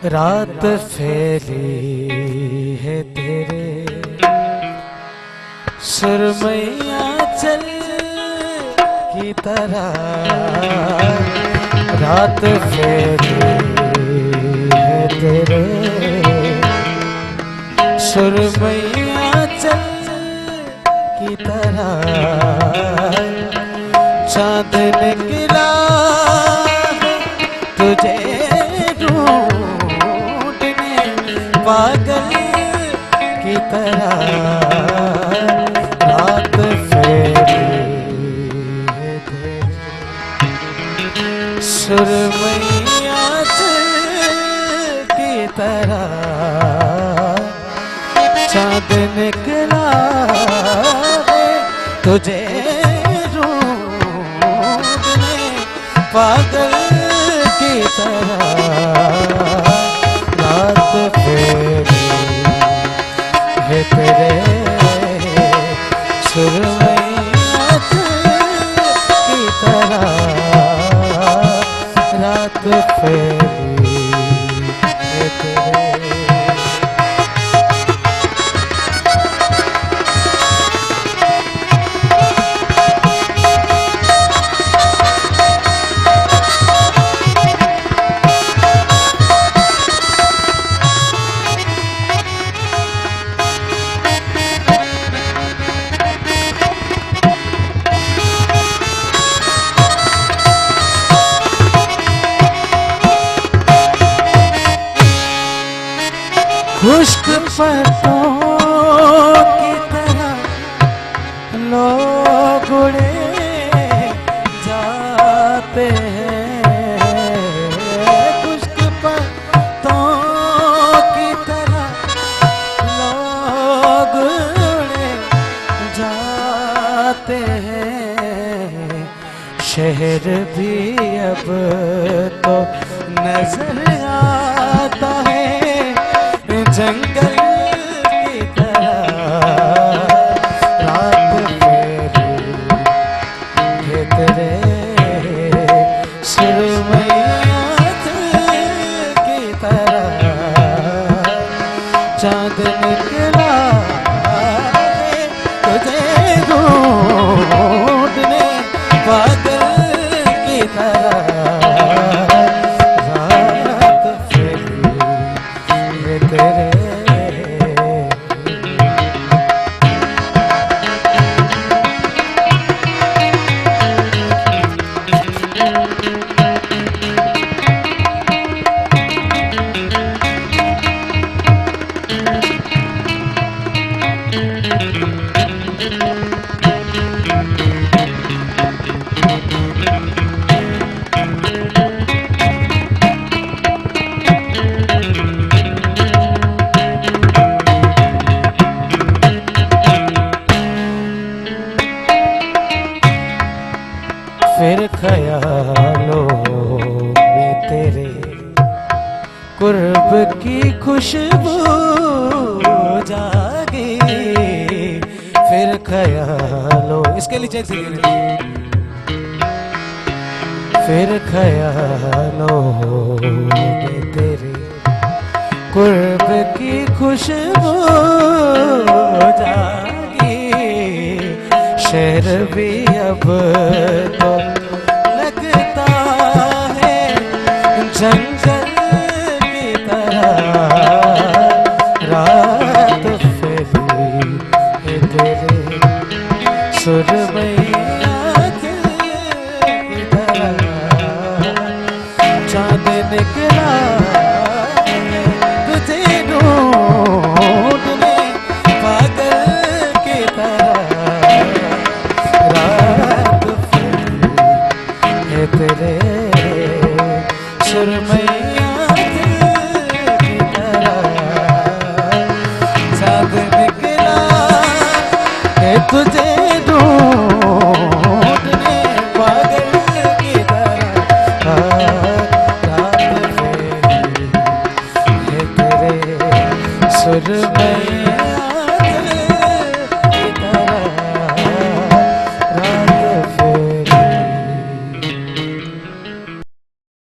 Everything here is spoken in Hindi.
रात फैली है तेरे सुरमैया चल की तरह, रात फैली है तेरे सुरमैया चल की तरह, चांद निकला तुझे पागल की तरह, रात फैली है तेरे सुरमैया की तरह, चांद निकला तुझे ढूंढने पागल की तरह, रात फैली है तेरे सुरमैया की तरह, रात फैली है तेरे। खुश्क पत्तों की तरह लोग उड़े जाते हैं, खुश्क पत्तों की तरह लोग उड़े जाते हैं, शहर भी अब तो नजर आता है जंगल की तरह, रात फैली है तेरे सुरमैया की तरह, चांद निकला तुझे ढूंढने पागल की तरह, रात फैली है तेरे। फिर ख्यालों में तेरे कुर्ब की खुशबू जागी, फिर ख्यालों इसके लिए फिर ख्यालों में तेरे कुर्ब की खुशबू जागी, शहर भी अब तो लगता है जंगल की तरह, रात फैली है तेरे सुरमैया की तरह, चांद निकला तुझे ढूंढने पागल की तरह, रात फैली है तेरे सुरमैया की तरह, चांद निकला है तुझे ढूंढने